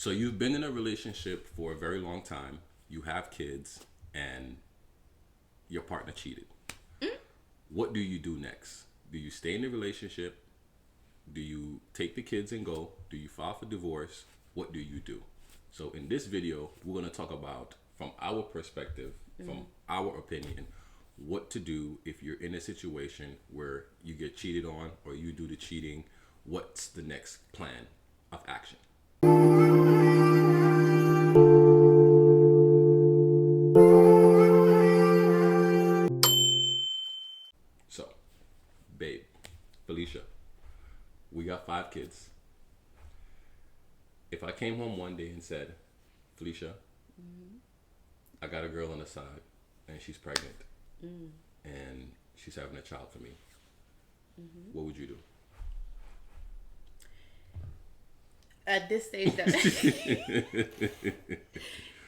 So you've been in a relationship for a very long time. You have kids, and your partner cheated. What do you do next? Do you stay in the relationship? Do you take the kids and go? Do you file for divorce? What do you do? So in this video, we're going to talk about, from our perspective, from our opinion, what to do if you're in a situation where you get cheated on or you do the cheating. What's the next plan of action? So, babe, Felicia, we got 5 kids. If I came home one day and said, Felicia, I got a girl on the side and she's pregnant and she's having a child for me, what would you do? At this stage that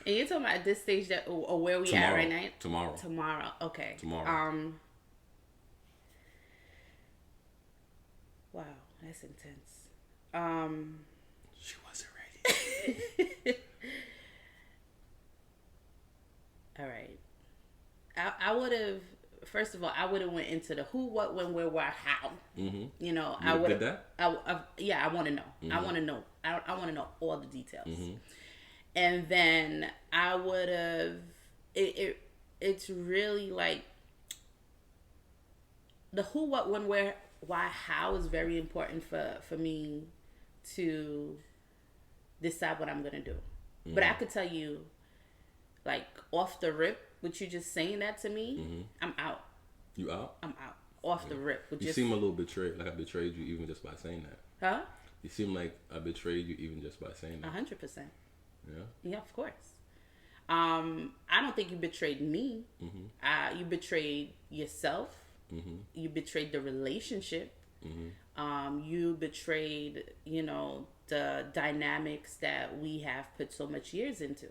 and you're talking about at this stage that or where we Tomorrow. at right now? Tomorrow. Okay. Tomorrow. Wow, that's intense. She wasn't ready. All right. I would have, first of all, I would have went into the who, what, when, where, why, how. You know, I would did that? Yeah, I want to know. I want to know. I want to know all the details. And then I would have, it's really like the who, what, when, where, why, how is very important for me to decide what I'm going to do. But I could tell you, like, off the rip, with you just saying that to me, I'm out. You out? I'm out. Off the rip. You seem a little betrayed, like I betrayed you even just by saying that. Huh? You seem like I betrayed you even just by saying that. 100%. Yeah? Yeah, of course. I don't think you betrayed me. You betrayed yourself. You betrayed the relationship. You betrayed, you know, the dynamics that we have put so much years into.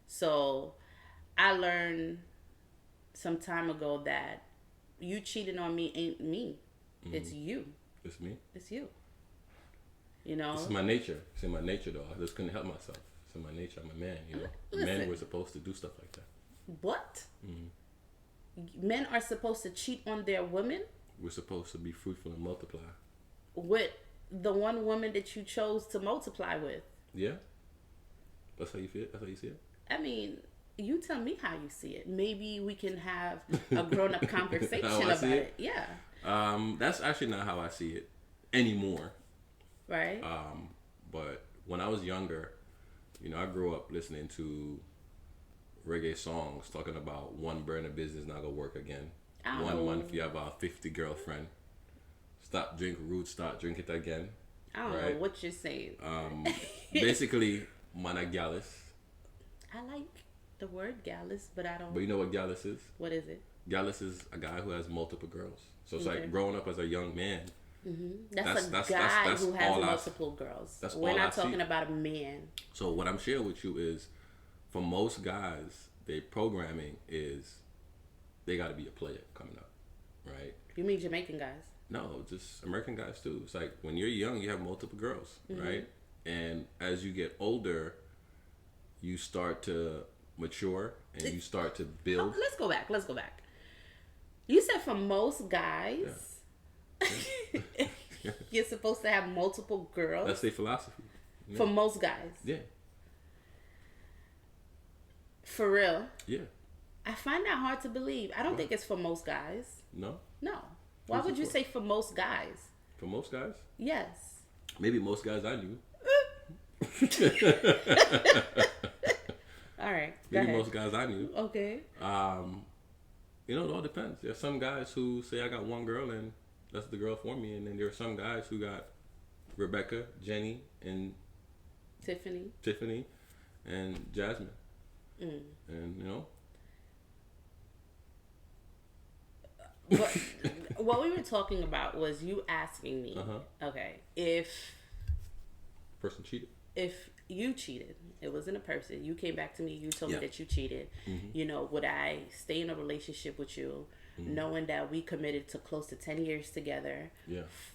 So I learned some time ago that you cheating on me ain't me. It's you. It's me? It's you. You know? It's my nature. It's in my nature, though. I just couldn't help myself. It's in my nature. I'm a man, you know? Listen. Men were supposed to do stuff like that. What? Men are supposed to cheat on their women? We're supposed to be fruitful and multiply. With the one woman that you chose to multiply with. Yeah? That's how you feel? That's how you see it? I mean, you tell me how you see it. Maybe we can have a grown-up conversation about it. Yeah. That's actually not how I see it anymore. Right? But when I was younger, you know, I grew up listening to reggae songs talking about one burner business not gonna work again. 1 month you have a 50 girlfriend. Stop drink roots, start drink it again. I don't know what you're saying. Basically, man a gallus. I like the word gallus, but I don't. But you know what gallus is? What is it? Gallus is a guy who has multiple girls. So it's like growing up as a young man. That's a guy who has multiple girls. We're not talking about a man. So what I'm sharing with you is, for most guys, their programming is they got to be a player coming up, right? You mean Jamaican guys? No, just American guys too. It's like when you're young, you have multiple girls, right? And as you get older, you start to mature and you start to build. Let's go back. You said for most guys, you're supposed to have multiple girls. That's their philosophy. Yeah. For most guys. Yeah. For real. Yeah. I find that hard to believe. I don't think it's for most guys. No? No. Why would you say for most guys? For most guys? Yes. Maybe most guys I knew. All right. Maybe most guys I knew. Okay. You know, it all depends. There's some guys who say I got one girl and that's the girl for me, and then there are some guys who got Rebecca, Jenny, and Tiffany, and Jasmine. And you know. What we were talking about was you asking me, okay, if person cheated. if you cheated, it wasn't a person, you came back to me, you told me that you cheated, you know, would I stay in a relationship with you, knowing that we committed to close to 10 years together,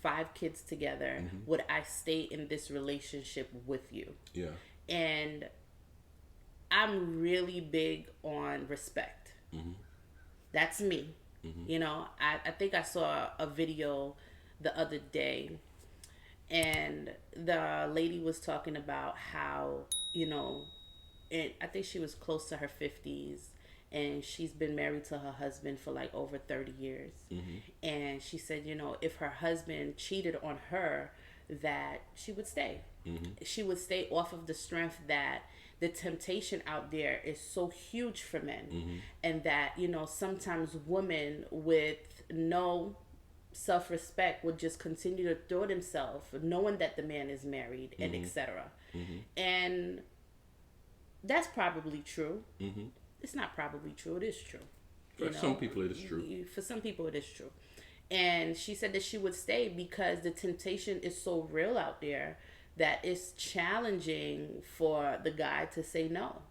5 kids together, would I stay in this relationship with you? Yeah. And I'm really big on respect. That's me. You know, I think I saw a video the other day, and the lady was talking about how, you know, and I think she was close to her 50s, and she's been married to her husband for like over 30 years. And she said, you know, if her husband cheated on her, that she would stay. She would stay off of the strength that the temptation out there is so huge for men. And that, you know, sometimes women with no self-respect would just continue to throw themselves knowing that the man is married and etc. And that's probably true. It's not probably true, it is true. For some people it is true. For some people it is true. And she said that she would stay because the temptation is so real out there that it's challenging for the guy to say no.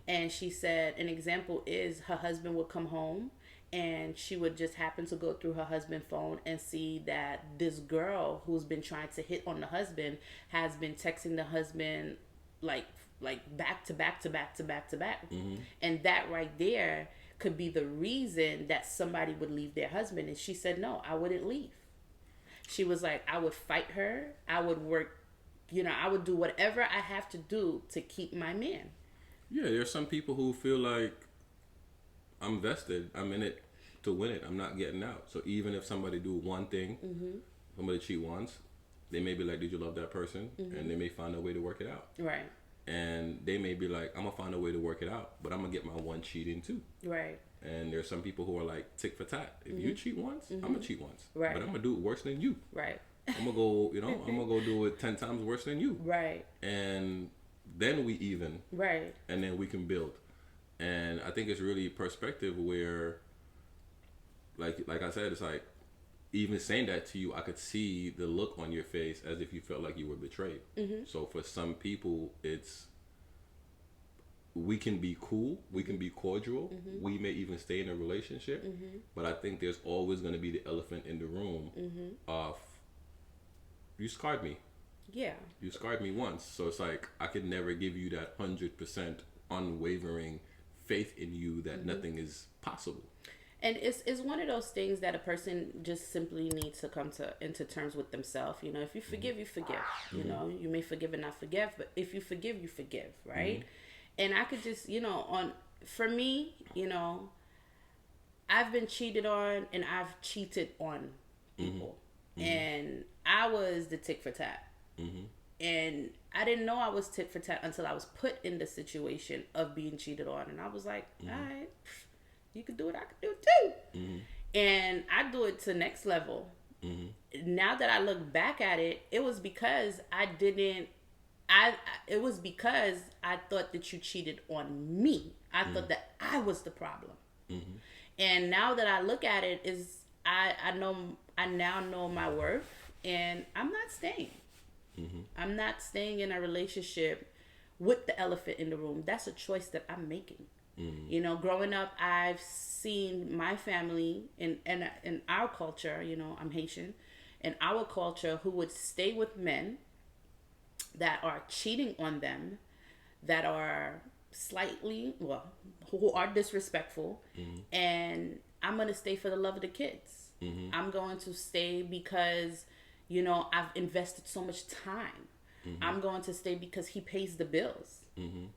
And she said an example is her husband would come home, and she would just happen to go through her husband's phone and see that this girl who's been trying to hit on the husband has been texting the husband like back to back to back to back to back. And that right there could be the reason that somebody would leave their husband. And she said, no, I wouldn't leave. She was like, I would fight her. I would work, you know, I would do whatever I have to do to keep my man. Yeah, there's some people who feel like I'm vested. I'm in it to win it. I'm not getting out. So even if somebody do one thing, somebody cheat once, they may be like, did you love that person? And they may find a way to work it out. Right. And they may be like, I'm going to find a way to work it out, but I'm going to get my one cheat in too. Right. And there's some people who are like tick for tat. If you cheat once, I'm going to cheat once. Right. But I'm going to do it worse than you. Right. I'm going to go, you know, I'm going to go do it 10 times worse than you. Right. And then we even. Right. And then we can build. And I think it's really perspective where, like I said, it's like, even saying that to you, I could see the look on your face as if you felt like you were betrayed. So for some people, it's, we can be cool, we can be cordial, we may even stay in a relationship, but I think there's always going to be the elephant in the room of, you scarred me. Yeah. You scarred me once. So it's like, I could never give you that 100% unwavering faith in you that nothing is possible. And it's one of those things that a person just simply needs to come into terms with themselves. You know, if you forgive, you forgive. You know, you may forgive and not forgive, but if you forgive, you forgive, right? And I could just, you know, for me, you know, I've been cheated on and I've cheated on people. And I was the tick for tat. And I didn't know I was tit for tat until I was put in the situation of being cheated on. And I was like, all right, you could do it, I could do it too. And I do it to next level. Now that I look back at it, it was because it was because I thought that you cheated on me. I thought that I was the problem. And now that I look at it, I now know my worth, and I'm not staying. I'm not staying in a relationship with the elephant in the room. That's a choice that I'm making. You know, growing up, I've seen my family in our culture, you know, I'm Haitian, in our culture, who would stay with men that are cheating on them, that are who are disrespectful, and I'm going to stay for the love of the kids. I'm going to stay because, you know, I've invested so much time. I'm going to stay because he pays the bills.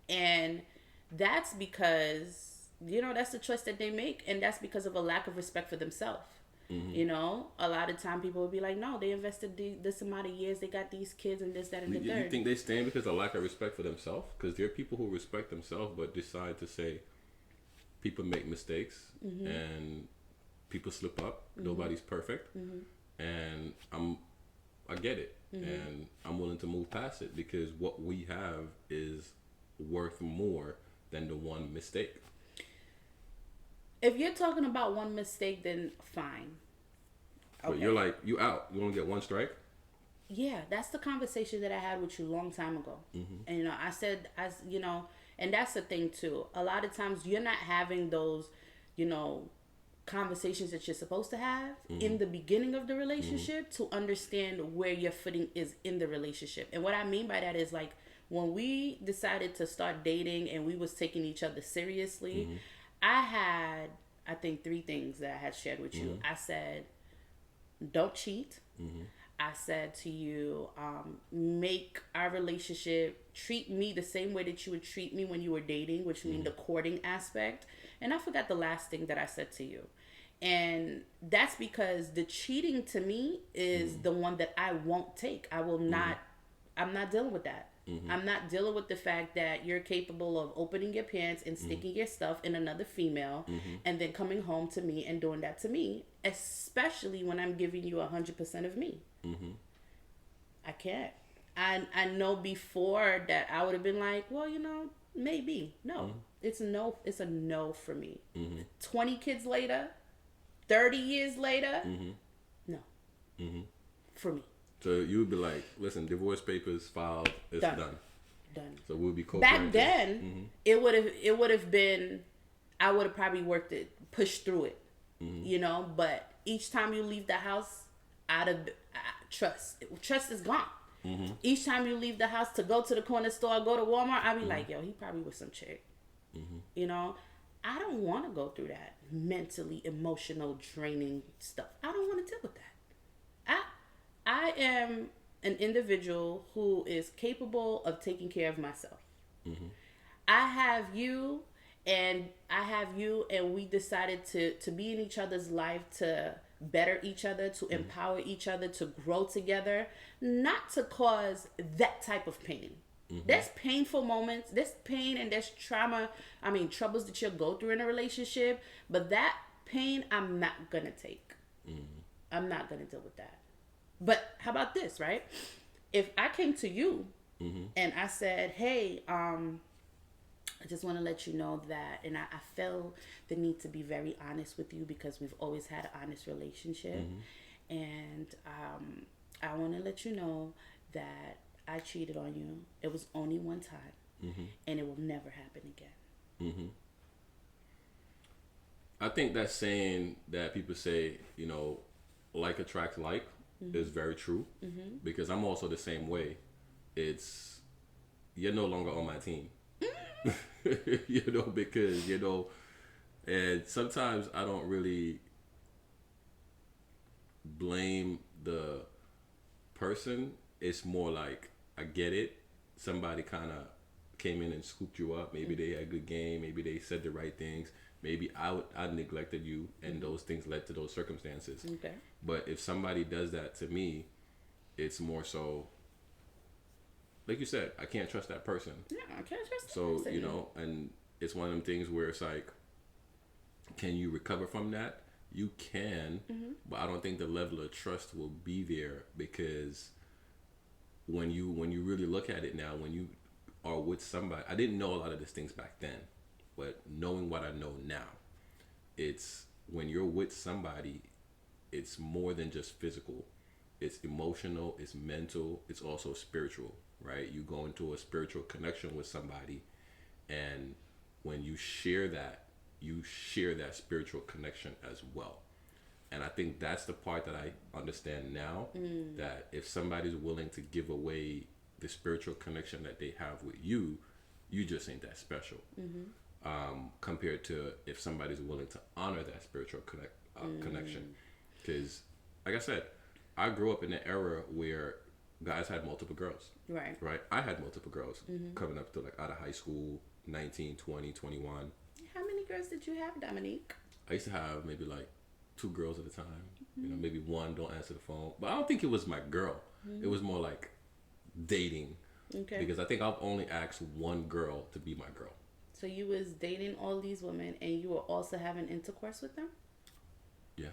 And that's because, you know, that's the choice that they make, and that's because of a lack of respect for themselves. You know, a lot of time people will be like, no, they invested this amount of years, they got these kids and this, that, and the third. You think they stand because of lack of respect for themselves? Because there are people who respect themselves but decide to say people make mistakes and people slip up. Nobody's perfect. And I get it. And I'm willing to move past it because what we have is worth more than the one mistake. If you're talking about one mistake, then fine. But you're like, you out. You only get one strike? yeah, that's the conversation that I had with you a long time ago. And I said, as and that's the thing too. A lot of times you're not having those, you know, conversations that you're supposed to have in the beginning of the relationship to understand where your footing is in the relationship. And what I mean by that is like when we decided to start dating and we was taking each other seriously, I had, I think, 3 things that I had shared with you. I said, don't cheat. I said to you, make our relationship, treat me the same way that you would treat me when you were dating, which means the courting aspect. And I forgot the last thing that I said to you. And that's because the cheating to me is the one that I won't take. I will not, I'm not dealing with that. I'm not dealing with the fact that you're capable of opening your pants and sticking your stuff in another female and then coming home to me and doing that to me, especially when I'm giving you 100% of me. I can't. I know before that I would have been like, well, you know, maybe. No. It's a no. It's a no for me. 20 kids later, 30 years later, no. For me. So you would be like, listen, divorce papers filed, it's done. So we'll be co-parenting. Back then, it would have been, I would have probably worked it, pushed through it, you know. But each time you leave the house, out of trust is gone. Each time you leave the house to go to the corner store, go to Walmart, I'll be like, yo, he probably was some chick. You know, I don't want to go through that mentally, emotional, draining stuff. I don't want to deal with that. I am an individual who is capable of taking care of myself. I have you, and we decided to be in each other's life, to better each other, to empower each other, to grow together, not to cause that type of pain. There's painful moments, there's pain and there's trauma, troubles that you'll go through in a relationship, but that pain I'm not gonna take. I'm not gonna deal with that. But how about this, right? If I came to you and I said, hey, I just want to let you know that, and I feel the need to be very honest with you because we've always had an honest relationship. And I want to let you know that I cheated on you. It was only one time, and it will never happen again. I think that saying that people say, you know, like attracts like, is very true, because I'm also the same way. It's, you're no longer on my team. You know, because, you know, and sometimes I don't really blame the person. It's more like, I get it. Somebody kind of came in and scooped you up. Maybe they had a good game. Maybe they said the right things. Maybe I neglected you, and those things led to those circumstances. Okay. But if somebody does that to me, it's more so, like you said, I can't trust that person. Yeah, I can't trust that person. So, you know, and it's one of them things where it's like, can you recover from that? You can, but I don't think the level of trust will be there, because when you really look at it now, when you are with somebody, I didn't know a lot of these things back then. But knowing what I know now, it's when you're with somebody, it's more than just physical. It's emotional, it's mental, it's also spiritual, right? You go into a spiritual connection with somebody, and when you share that spiritual connection as well. And I think that's the part that I understand now, that if somebody's willing to give away the spiritual connection that they have with you, you just ain't that special. Compared to if somebody's willing to honor that spiritual connection. Because, like I said, I grew up in an era where guys had multiple girls. Right. I had multiple girls coming up to, like, out of high school, 19, 20, 21. How many girls did you have, Dominique? I used to have maybe like 2 girls at a time. You know, maybe one don't answer the phone. But I don't think it was my girl. It was more like dating. Okay. Because I think I've only asked one girl to be my girl. So you was dating all these women, and you were also having intercourse with them? Yeah.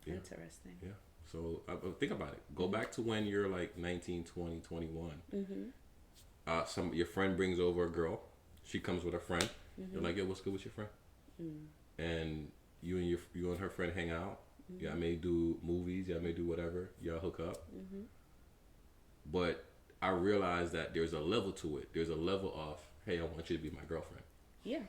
Interesting. Yeah. So think about it. Go back to when you're like 19, 20, 21. Your friend brings over a girl. She comes with a friend. You're like, yo, what's good with your friend? And you and her friend hang out. Y'all may do movies. Y'all may do whatever. Y'all hook up. But I realized that there's a level to it. There's a level of, hey, I want you to be my girlfriend. Yeah.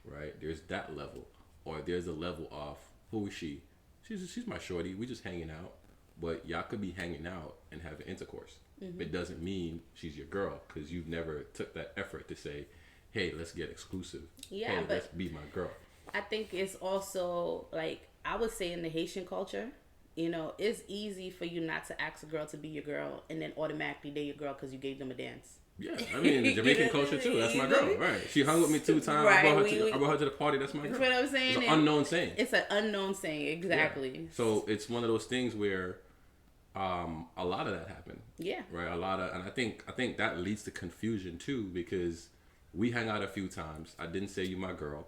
Right? There's that level. Or there's a level of, who is she? She's my shorty. We just hanging out. But y'all could be hanging out and having intercourse. It doesn't mean she's your girl, because you've never took that effort to say, hey, let's get exclusive. Yeah, hey, but let's be my girl. I think it's also, like, I would say in the Haitian culture, you know, it's easy for you not to ask a girl to be your girl and then automatically date your girl because you gave them a dance. Yeah, I mean, the Jamaican culture too. That's my girl, right? She hung with me 2 times. Right, I brought her to the party. That's my girl. You know what I'm saying? It's an unknown saying. It's an unknown saying, exactly. Yeah. So it's one of those things where a lot of that happened. Yeah. Right. And I think that leads to confusion too, because we hang out a few times. I didn't say you my girl.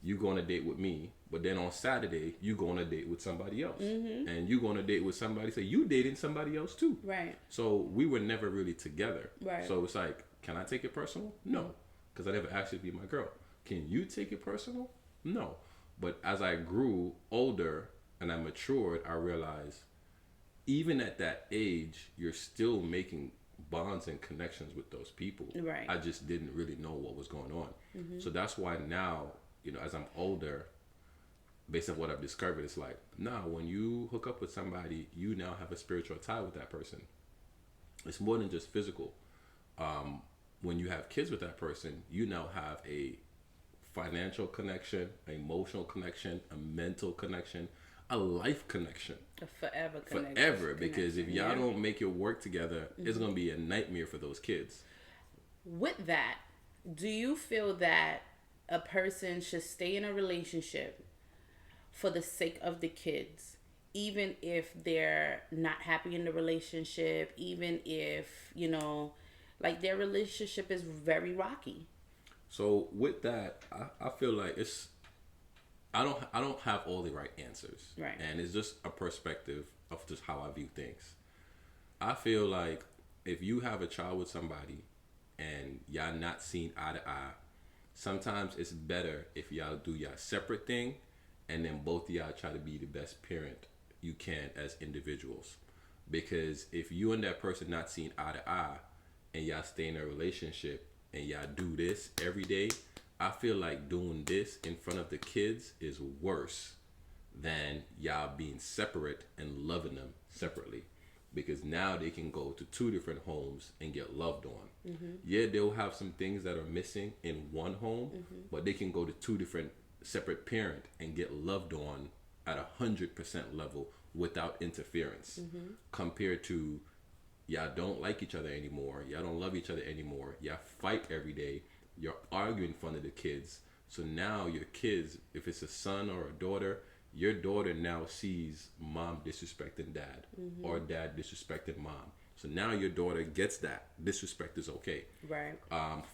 You go on a date with me, but then on Saturday you go on a date with somebody else, and you go on a date with somebody. So you dating somebody else too, right? So we were never really together, right? So it's like, can I take it personal? No, because I never asked you to be my girl. Can you take it personal? No. But as I grew older and I matured, I realized even at that age, you're still making bonds and connections with those people. Right. I just didn't really know what was going on. So that's why now, you know, as I'm older, based on what I've discovered, it's like, nah, when you hook up with somebody, you now have a spiritual tie with that person. It's more than just physical. When you have kids with that person, you now have a financial connection, an emotional connection, a mental connection, a life connection. A forever connection. Forever, because if y'all don't make your work together, it's going to be a nightmare for those kids. With that, do you feel that a person should stay in a relationship for the sake of the kids, even if they're not happy in the relationship, even if, you know, like their relationship is very rocky? So with that, I feel like I don't have all the right answers. Right. And it's just a perspective of just how I view things. I feel like if you have a child with somebody and y'all not seen eye to eye, sometimes it's better if y'all do y'all separate thing, and then both of y'all try to be the best parent you can as individuals. Because if you and that person not seeing eye to eye, and y'all stay in a relationship, and y'all do this every day, I feel like doing this in front of the kids is worse than y'all being separate and loving them separately. Because now they can go to 2 different homes and get loved on. Yeah, they'll have some things that are missing in one home, but they can go to 2 different separate parent and get loved on at 100% level without interference. Compared to, y'all don't like each other anymore, y'all don't love each other anymore, y'all fight every day, you're arguing in front of the kids. So now your kids, if it's a son or a daughter, your daughter now sees mom disrespecting dad, or dad disrespecting mom. So now your daughter gets that disrespect is okay. Right.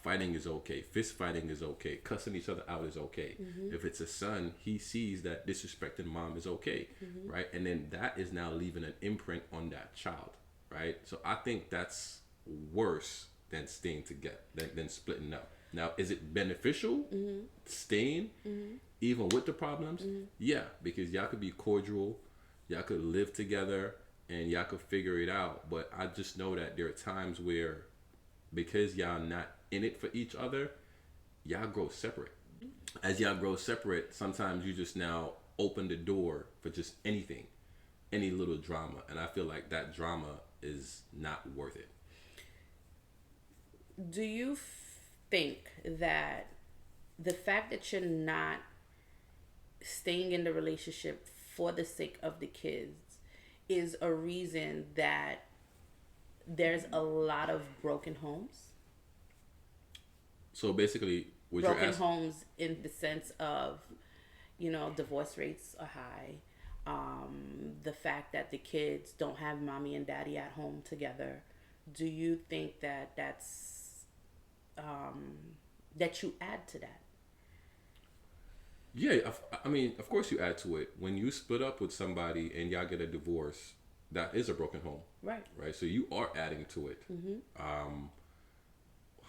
Fighting is okay. Fist fighting is okay. Cussing each other out is okay. If it's a son, he sees that disrespecting mom is okay, right? And then that is now leaving an imprint on that child, right? So I think that's worse than staying together, than splitting up. Now, is it beneficial staying even with the problems? Yeah, because y'all could be cordial, y'all could live together, and y'all could figure it out. But I just know that there are times where, because y'all not in it for each other, y'all grow separate. As y'all grow separate, sometimes you just now open the door for just anything, any little drama. And I feel like that drama is not worth it. Do you think that the fact that you're not staying in the relationship for the sake of the kids is a reason that there's a lot of broken homes? So basically, what broken you're asking, homes in the sense of, you know, divorce rates are high. The fact that the kids don't have mommy and daddy at home together. Do you think that that's that you add to that? Yeah, I mean, of course you add to it. When you split up with somebody and y'all get a divorce, that is a broken home. Right. Right. So you are adding to it.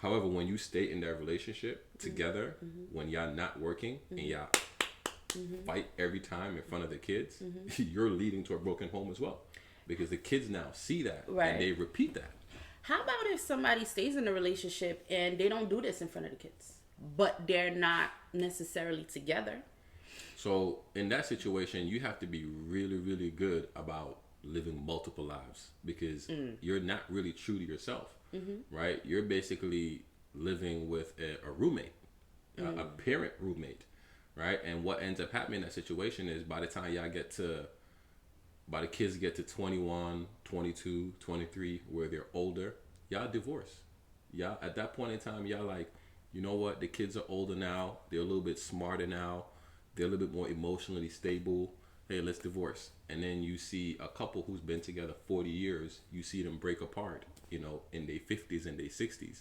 However, when you stay in that relationship together, when y'all not working and y'all fight every time in front of the kids, you're leading to a broken home as well. Because the kids now see that and they repeat that. How about if somebody stays in a relationship and they don't do this in front of the kids, but they're not necessarily together? So in that situation, you have to be really, really good about living multiple lives because you're not really true to yourself, right? You're basically living with a roommate, a parent roommate, right? And what ends up happening in that situation is by the time by the kids get to 21, 22, 23, where they're older, y'all divorce. Y'all, at that point in time, y'all like, you know what? The kids are older now. They're a little bit smarter now. They're a little bit more emotionally stable. Hey, let's divorce. And then you see a couple who's been together 40 years, you see them break apart, in their 50s and their 60s.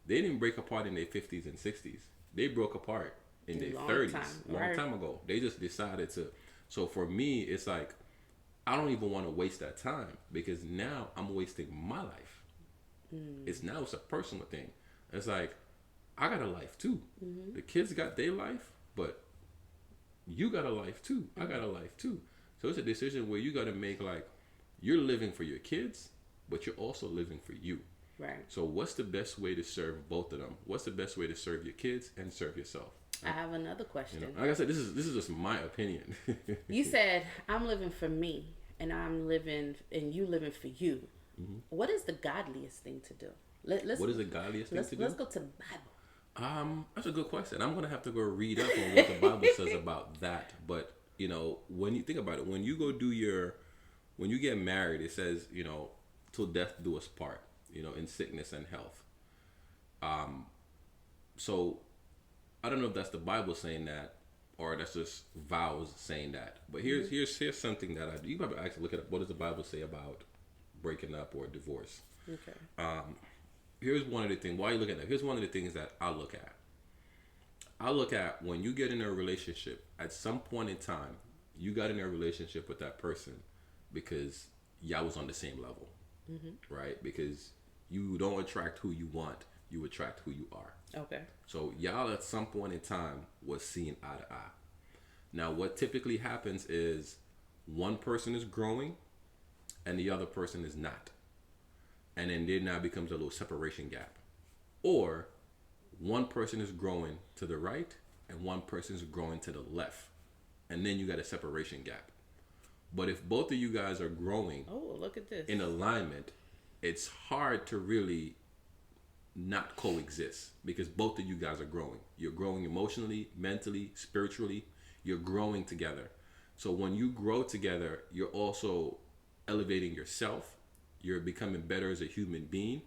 They didn't break apart in their 50s and 60s. They broke apart in their 30s, long time ago. They just decided to. So for me, it's like, I don't even want to waste that time because now I'm wasting my life. It's a personal thing. It's like, I got a life too. The kids got their life, but you got a life too. I got a life too. So it's a decision where you got to make, like, you're living for your kids, but you're also living for you. Right. So what's the best way to serve both of them? What's the best way to serve your kids and serve yourself? I have another question. Like I said, this is just my opinion. You said I'm living for me, and you living for you. What is the godliest thing to do? What is the godliest thing to do? Let's go to the Bible. That's a good question. I'm gonna have to go read up on what the Bible says about that. But when you think about it, when you get married, it says, till death do us part. In sickness and health. So I don't know if that's the Bible saying that, or that's just vows saying that. But here's something that I do. You probably actually look at what does the Bible say about breaking up or divorce. Okay. Here's one of the things. While you look at that, here's one of the things that I look at. I look at when you get in a relationship. At some point in time, you got in a relationship with that person because y'all was on the same level, right? Because you don't attract who you want, you attract who you are. Okay. So y'all at some point in time was seeing eye to eye. Now what typically happens is one person is growing and the other person is not. And then there now becomes a little separation gap. Or one person is growing to the right and one person is growing to the left. And then you got a separation gap. But if both of you guys are growing look at this. in alignment, it's hard to really not coexist because both of you guys are growing. You're growing emotionally, mentally, spiritually. You're growing together. So when you grow together, you're also elevating yourself. You're becoming better as a human being.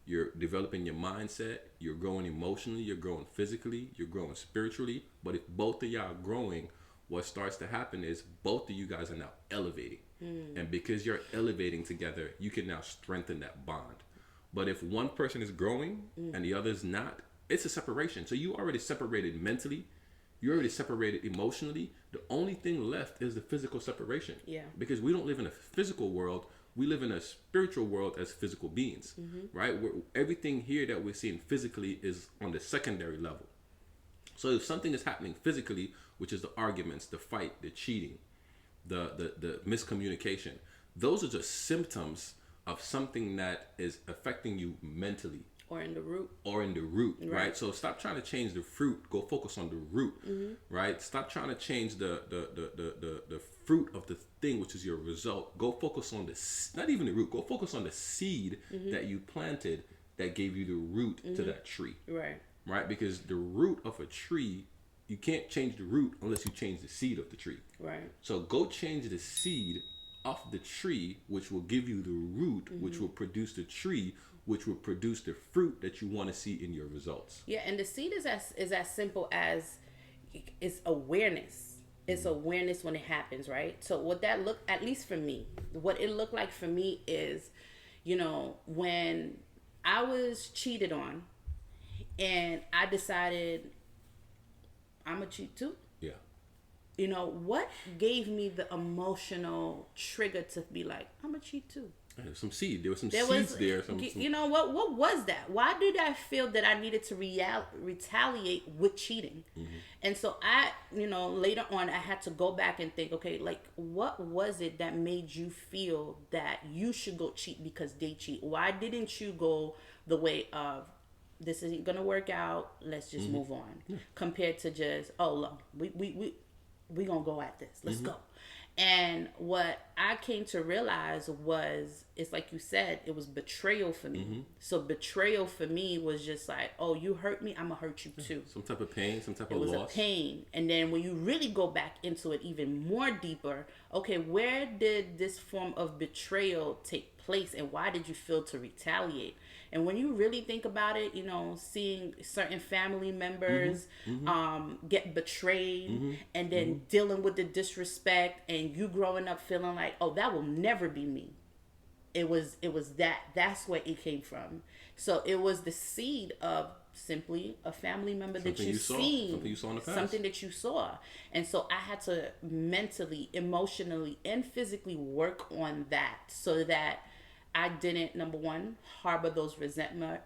You're developing your mindset. You're growing emotionally. You're growing physically. You're growing spiritually. But if both of y'all are growing, what starts to happen is both of you guys are now elevating. And because you're elevating together, you can now strengthen that bond. But if one person is growing and the other is not, it's a separation. So you already separated mentally. You already separated emotionally. The only thing left is the physical separation. Yeah. Because we don't live in a physical world. We live in a spiritual world as physical beings, right? Everything here that we're seeing physically is on the secondary level. So if something is happening physically, which is the arguments, the fight, the cheating, the miscommunication, those are just symptoms of something that is affecting you mentally. Or in the root. Right? So stop trying to change the fruit. Go focus on the root, right? Stop trying to change the fruit of the thing, which is your result. Go focus on not even the root. Go focus on the seed that you planted that gave you the root to that tree. Right? Because the root of a tree, you can't change the root unless you change the seed of the tree. Right. So go change the seed of the tree, which will give you the root, which will produce the tree, which will produce the fruit that you want to see in your results. Yeah, and the seed is as simple as it's awareness. It's awareness when it happens, right? So what that look, at least for me, what it looked like for me is, when I was cheated on and I decided I'm gonna cheat too. Yeah. What gave me the emotional trigger to be like, I'm gonna cheat too? There's some seed. There was some There seeds was, there. you know what was that? Why did I feel that I needed to retaliate with cheating? And so I, later on, I had to go back and think, okay, like, what was it that made you feel that you should go cheat because they cheat? Why didn't you go the way of, this isn't gonna work out, let's just move on, compared to just, oh, look, we gonna go at this, let's go. And what I came to realize was, it's like you said, it was betrayal for me. So betrayal for me was just like, oh, you hurt me, I'm gonna hurt you too. Some type of pain, some type of loss. It was a pain. And then when you really go back into it even more deeper, okay, where did this form of betrayal take place, and why did you feel to retaliate? And when you really think about it, seeing certain family members get betrayed, and then dealing with the disrespect, and you growing up feeling like, oh, that will never be me. It was that's where it came from. So it was the seed of simply a family member that you seen, something you saw in the past, something that you saw. And so I had to mentally, emotionally, and physically work on that, so that I didn't, number one, harbor those resentment,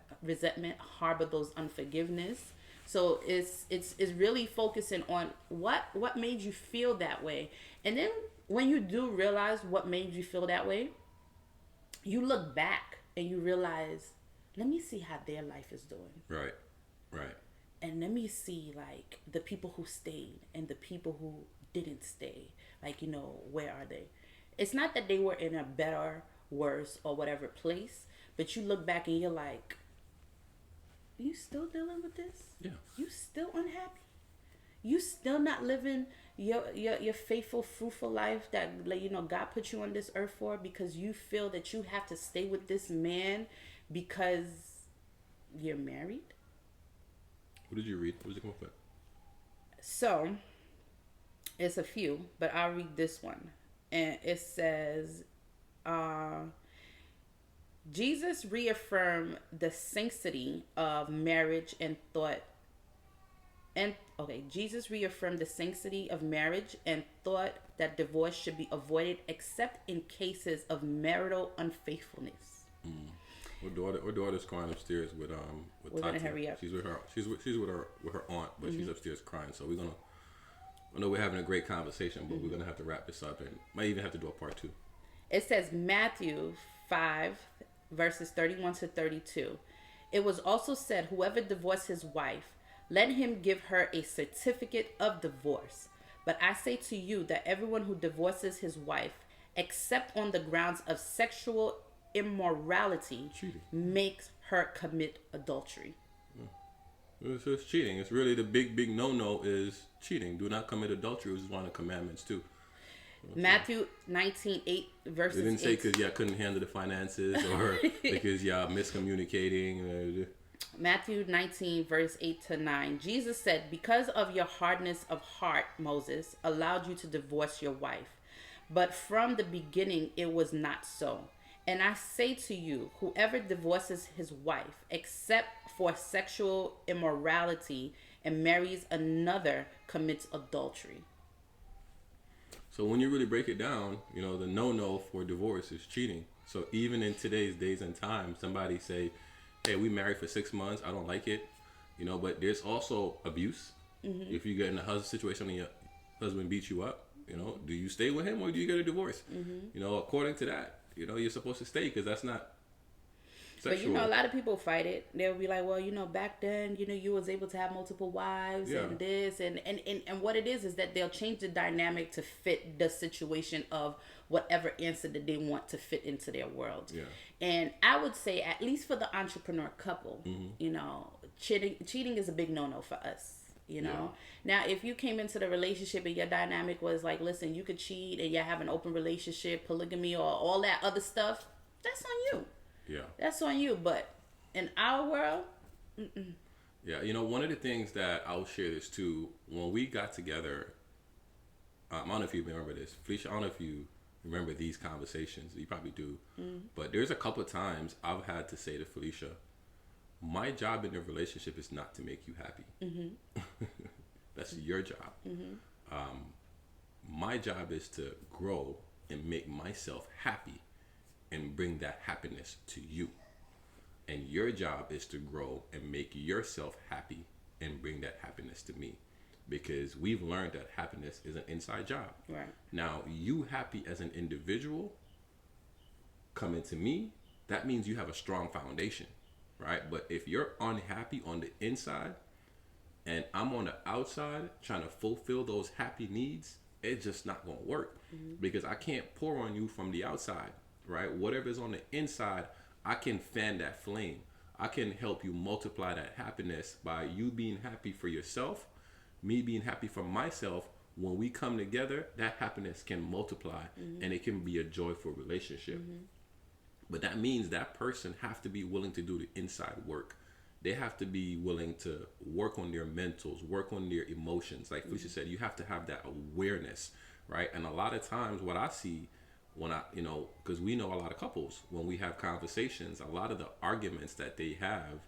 harbor those unforgiveness. So it's really focusing on what made you feel that way. And then when you do realize what made you feel that way, you look back and you realize, let me see how their life is doing. Right. And let me see, like, the people who stayed and the people who didn't stay. Like, where are they? It's not that they were in a better, worse, or whatever place, but you look back and you're like, you still dealing with this? Yeah. You still unhappy? You still not living your faithful, fruitful life that, God put you on this earth for, because you feel that you have to stay with this man because you're married? What did you read? What did you come up with? So, it's a few, but I'll read this one. And it says, Jesus reaffirmed the sanctity of marriage and thought that divorce should be avoided except in cases of marital unfaithfulness. Our daughter's crying upstairs with We're Tati. gonna hurry up. She's with her aunt, but she's upstairs crying. So I know we're having a great conversation, but we're gonna have to wrap this up, and might even have to do a part 2. It says Matthew 5 verses 31 to 32. It was also said, whoever divorces his wife, let him give her a certificate of divorce. But I say to you that everyone who divorces his wife, except on the grounds of sexual immorality, makes her commit adultery. It's cheating. It's really the big no is cheating. Do not commit adultery, which is one of the commandments too. Matthew 19:8 verses. It didn't say because y'all couldn't handle the finances or because y'all miscommunicating. Matthew 19 verse 8 to 9. Jesus said, because of your hardness of heart, Moses allowed you to divorce your wife. But from the beginning, it was not so. And I say to you, whoever divorces his wife, except for sexual immorality, and marries another, commits adultery. So when you really break it down, the no for divorce is cheating. So even in today's days and time, somebody say, hey, we married for 6 months, I don't like it, but there's also abuse. If you get in a situation and your husband beats you up, do you stay with him or do you get a divorce? According to that, you're supposed to stay because that's not sexual. But a lot of people fight it. They'll be like, well, back then, you was able to have multiple wives and this and what it is that they'll change the dynamic to fit the situation of whatever answer that they want to fit into their world. Yeah. And I would say, at least for the entrepreneur couple, cheating is a big no-no for us. Now, if you came into the relationship and your dynamic was like, listen, you could cheat and you have an open relationship, polygamy, or all that other stuff, that's on you. Yeah. That's on you. But in our world, Yeah, one of the things that I'll share this too, when we got together, I don't know if you remember this, Felicia, I don't know if you remember these conversations. You probably do. But there's a couple of times I've had to say to Felicia, my job in the relationship is not to make you happy. That's your job. My job is to grow and make myself happy and bring that happiness to you. And your job is to grow and make yourself happy and bring that happiness to me. Because we've learned that happiness is an inside job. Right. Now, you happy as an individual coming to me, that means you have a strong foundation, right? But if you're unhappy on the inside and I'm on the outside trying to fulfill those happy needs, it's just not going to work. Because I can't pour on you from the outside, right? Whatever's on the inside, I can fan that flame. I can help you multiply that happiness by you being happy for yourself, me being happy for myself. When we come together, that happiness can multiply and it can be a joyful relationship. But that means that person have to be willing to do the inside work. They have to be willing to work on their mentals, work on their emotions. Like Felicia said, you have to have that awareness, right? And a lot of times what I see when I, because we know a lot of couples, when we have conversations, a lot of the arguments that they have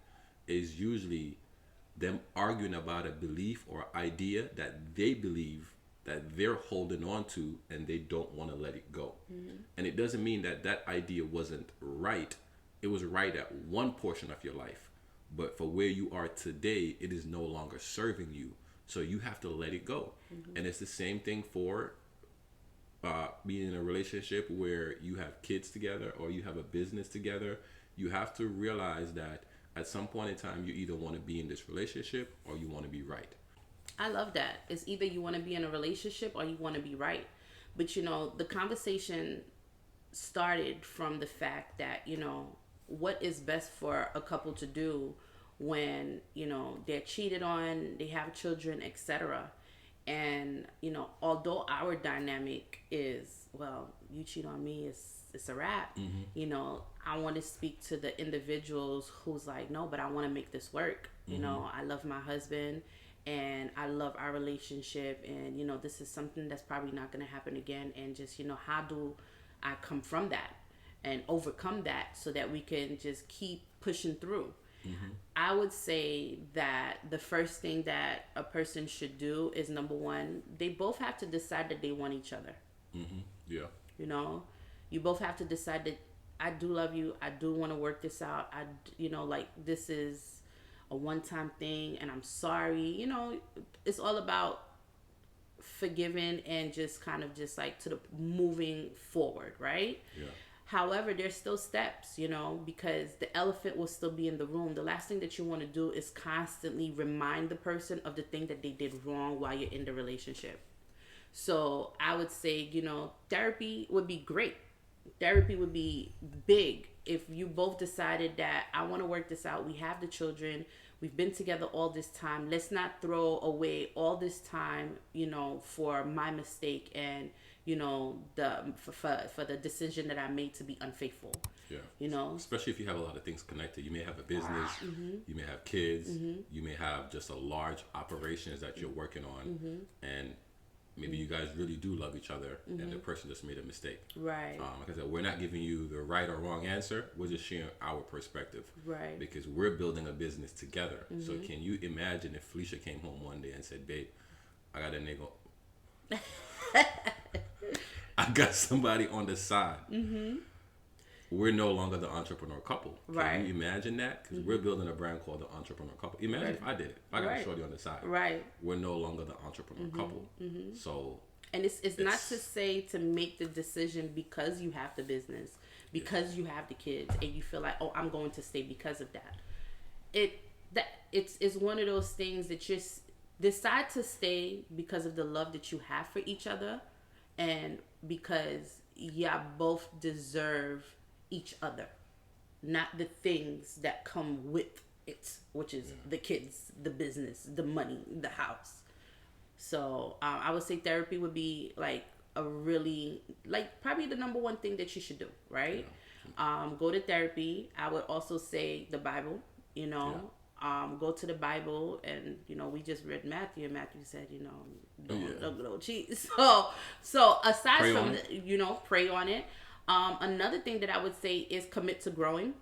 is usually them arguing about a belief or idea that they believe that they're holding on to and they don't want to let it go. And it doesn't mean that that idea wasn't right. It was right at one portion of your life. But for where you are today, it is no longer serving you. So you have to let it go. And it's the same thing for being in a relationship where you have kids together or you have a business together. You have to realize that at some point in time, you either want to be in this relationship or you want to be right. I love that. It's either you want to be in a relationship or you want to be right. But, the conversation started from the fact that, what is best for a couple to do when, they're cheated on, they have children, etc. And, although our dynamic is, well, you cheat on me, it's a wrap. I want to speak to the individuals who's like, no, but I want to make this work. I love my husband and I love our relationship, and this is something that's probably not going to happen again, and just how do I come from that and overcome that so that we can just keep pushing through. I would say that the first thing that a person should do is, number one, they both have to decide that they want each other. Yeah. You both have to decide that I do love you, I do want to work this out, this is a one-time thing and I'm sorry. It's all about forgiving and just kind of just like to the moving forward, right? Yeah. However, there's still steps, because the elephant will still be in the room. The last thing that you want to do is constantly remind the person of the thing that they did wrong while you're in the relationship. So I would say, therapy would be great. Therapy would be big if you both decided that I want to work this out. We have the children. We've been together all this time. Let's not throw away all this time, for my mistake and, for the decision that I made to be unfaithful. Yeah. Especially if you have a lot of things connected. You may have a business, you may have kids, you may have just a large operations that you're working on, and maybe you guys really do love each other and the person just made a mistake. Right. Like I said, we're not giving you the right or wrong answer. We're just sharing our perspective. Right. Because we're building a business together. So can you imagine if Felicia came home one day and said, babe, I got a nigga. I got somebody on the side. We're no longer the entrepreneur couple. Can you imagine that? Because we're building a brand called the Entrepreneur Couple. Imagine if I did it. If I got a shorty on the side. Right. We're no longer the entrepreneur couple. So. And it's not to say to make the decision because you have the business, because you have the kids, and you feel like, oh, I'm going to stay because of that. It's one of those things that you decide to stay because of the love that you have for each other, and because both deserve each other, not the things that come with it, which is the kids, the business, the money, the house. So I would say therapy would be like a really, like probably the number one thing that you should do, right? Go to therapy. I would also say the Bible, go to the Bible, and we just read Matthew, and Matthew said, don't cheat. So aside Pray from pray on it. Another thing that I would say is commit to growing.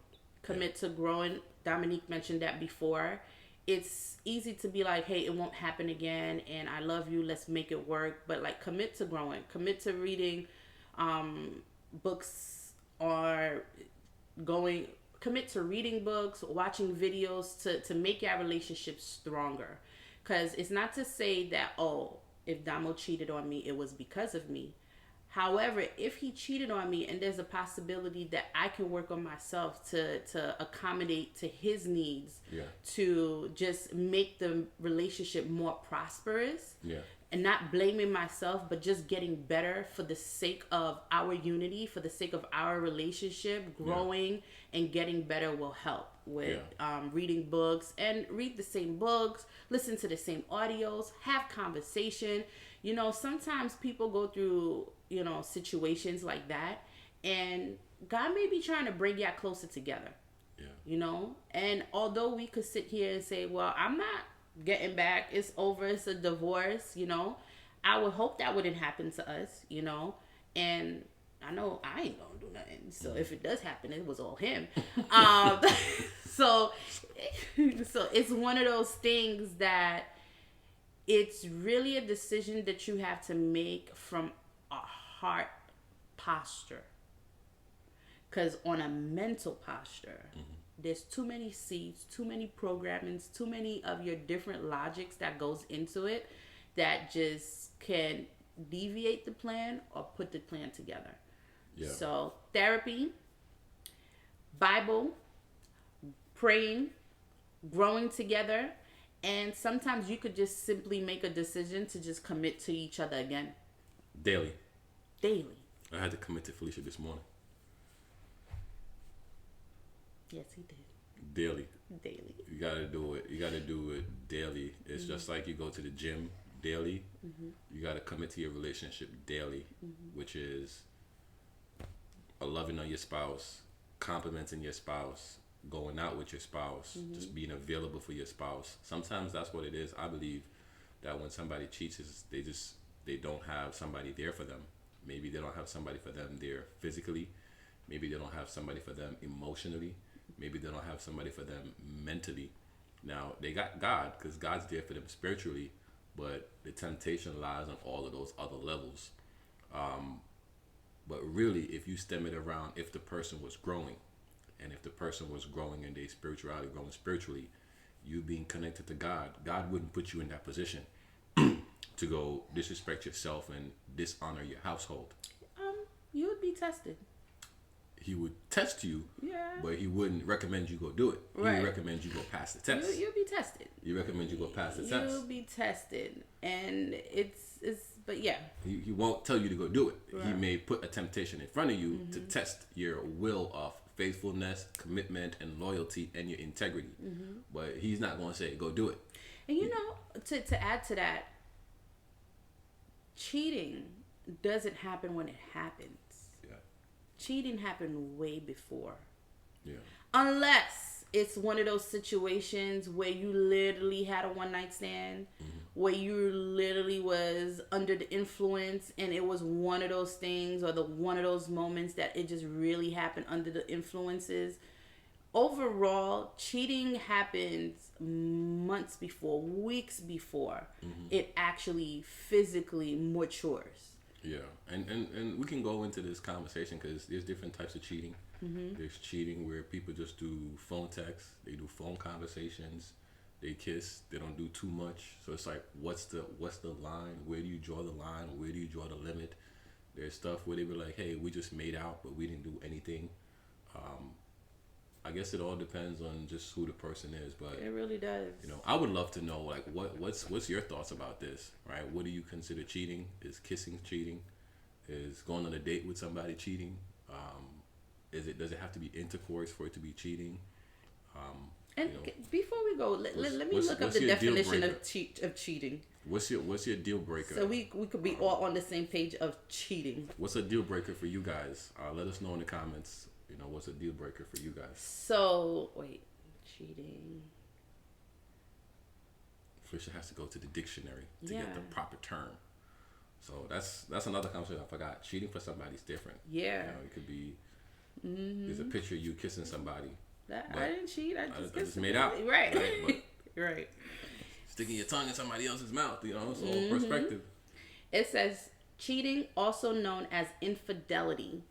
Dominique mentioned that before. It's easy to be like, hey, it won't happen again, and I love you, let's make it work. But like, commit to growing, commit to reading books are commit to reading books, watching videos to make your relationship stronger. Because it's not to say that, oh, if Damo cheated on me, it was because of me. However, if he cheated on me and there's a possibility that I can work on myself to accommodate to his needs, to just make the relationship more prosperous, and not blaming myself, but just getting better for the sake of our unity, for the sake of our relationship, growing and getting better will help with reading books, and read the same books, listen to the same audios, have conversation. You know, sometimes people go through, you know, situations like that, and God may be trying to bring y'all closer together. You know, and although we could sit here and say, well, I'm not getting back, it's over, it's a divorce, you know, I would hope that wouldn't happen to us, you know, and I know I ain't gonna do nothing, so if it does happen, it was all him. So it's one of those things that it's really a decision that you have to make from a heart posture, because on a mental posture, there's too many seeds, too many programmings, too many of your different logics that goes into it that just can deviate the plan or put the plan together. So therapy, Bible, praying, growing together, and sometimes you could just simply make a decision to just commit to each other again. Daily. I had to commit to Felicia this morning. Yes, he did. Daily. You gotta do it. You gotta do it daily. It's just like you go to the gym daily. You gotta commit to your relationship daily, which is loving on your spouse, complimenting your spouse, going out with your spouse, just being available for your spouse. Sometimes that's what it is. I believe that when somebody cheats, they don't have somebody there for them. Maybe they don't have somebody for them there physically. Maybe they don't have somebody for them emotionally. Maybe they don't have somebody for them mentally. Now, they got God, because God's there for them spiritually, but the temptation lies on all of those other levels. But really, if you stem it around, if the person was growing, and if the person was growing in their spirituality, growing spiritually, you being connected to God, God wouldn't put you in that position to go disrespect yourself and dishonor your household. You would be tested. He would test you, but he wouldn't recommend you go do it. He would recommend you go pass the test. You'll be tested. He recommend you go pass the test. You'll be tested, and but he won't tell you to go do it. He may put a temptation in front of you to test your will of faithfulness, commitment, and loyalty, and your integrity. But he's not going to say go do it. And you know, to add to that, cheating doesn't happen when it happens. Cheating happened way before. Unless it's one of those situations where you literally had a one-night stand, where you literally was under the influence, and it was one of those things, or one of those moments that it just really happened under the influences. Overall, cheating happens months before, weeks before it actually physically matures. And we can go into this conversation because there's different types of cheating. There's cheating where people just do phone text, they do phone conversations, they kiss, they don't do too much. So it's like, what's the line? Where do you draw the line? Where do you draw the limit? There's stuff where they were like, hey, we just made out, but we didn't do anything. I guess it all depends on just who the person is, but it really does. You know, I would love to know, like, what's your thoughts about this, right? What do you consider cheating? Is kissing cheating? Is going on a date with somebody cheating? Does it have to be intercourse for it to be cheating? And before we go, let me look up the definition of cheating. What's your deal breaker? So we could be all on the same page of cheating. What's a deal breaker for you guys? Let us know in the comments. You know, what's a deal breaker for you guys? So, cheating. Felicia has to go to the dictionary to get the proper term. So that's another conversation I forgot. Cheating for somebody is different. Yeah. You know, it could be, there's a picture of you kissing somebody. I didn't cheat. I just made out. Right. Right. Sticking your tongue in somebody else's mouth, you know, it's all perspective. It says Cheating, also known as infidelity,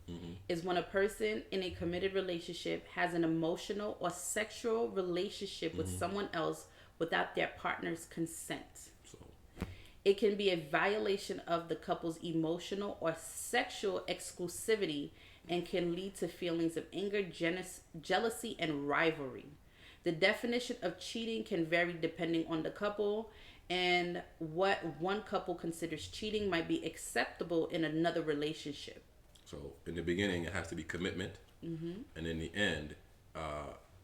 is when a person in a committed relationship has an emotional or sexual relationship with someone else without their partner's consent. It can be a violation of the couple's emotional or sexual exclusivity and can lead to feelings of anger, jealousy, and rivalry. The definition of cheating can vary depending on the couple, and what one couple considers cheating might be acceptable in another relationship. So in the beginning, it has to be commitment, and in the end,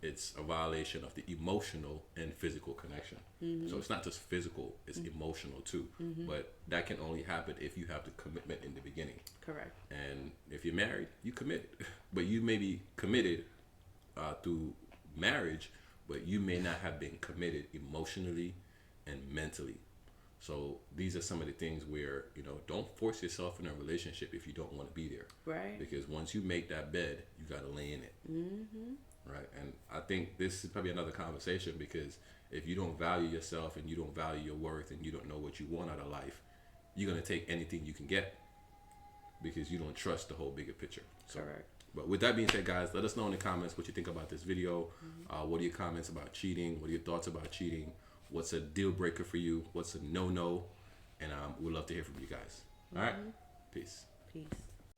it's a violation of the emotional and physical connection. So it's not just physical, it's emotional too. But that can only happen if you have the commitment in the beginning. Correct. And if you're married, you committed. But you may be committed through marriage, but you may not have been committed emotionally and mentally. So these are some of the things where, don't force yourself in a relationship if you don't want to be there. Right. Because once you make that bed, you got to lay in it. Right. And I think this is probably another conversation, because if you don't value yourself and you don't value your worth and you don't know what you want out of life, you're going to take anything you can get because you don't trust the whole bigger picture. So, Correct. But with that being said, guys, let us know in the comments what you think about this video. What are your comments about cheating? What are your thoughts about cheating? What's a deal breaker for you? What's a no-no? And we'd love to hear from you guys. All right. Peace. Peace.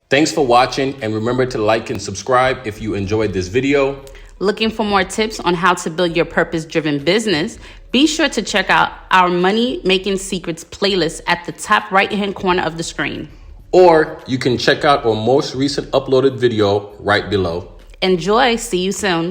Thanks for watching, and remember to like and subscribe if you enjoyed this video. Looking for more tips on how to build your purpose-driven business? Be sure to check out our Money Making Secrets playlist at the top right-hand corner of the screen. Or you can check out our most recent uploaded video right below. Enjoy. See you soon.